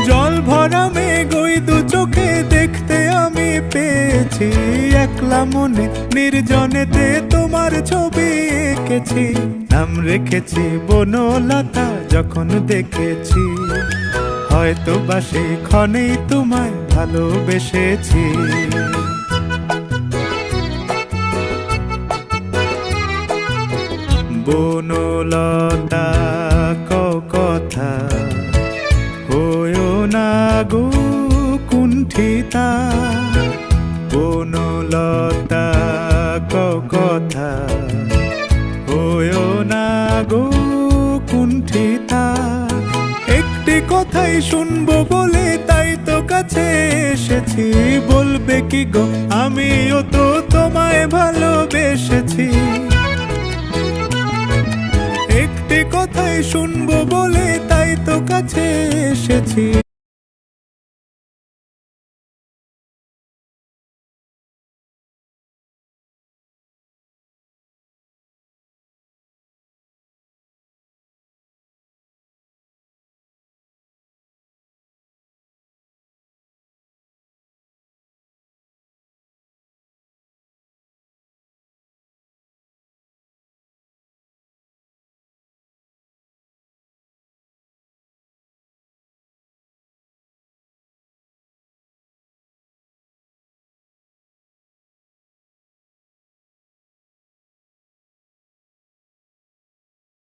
জল ভরা মেঘ ওই দু চোখে দেখতে আমি পেয়েছি, একলা মনে নির্জনেতে তোমার ছবি এঁকেছি। নাম রেখেছি বনলতা যখন দেখেছি, হয়তো বা সেই ক্ষণেই তোমায় ভালোবেসেছি। বনলতা কথা হয়ো না গো কুণ্ঠিতা, বনলতা কথা হয়ো না গো কুণ্ঠিতা। একটি কথাই শুনবো বলে তাই তো কাছে এসেছি, বলবে কি গো আমিও তো তোমায় ভালোবেসেছি। একটি কথাই শুনবো বলে তাই তো কাছে এসেছি,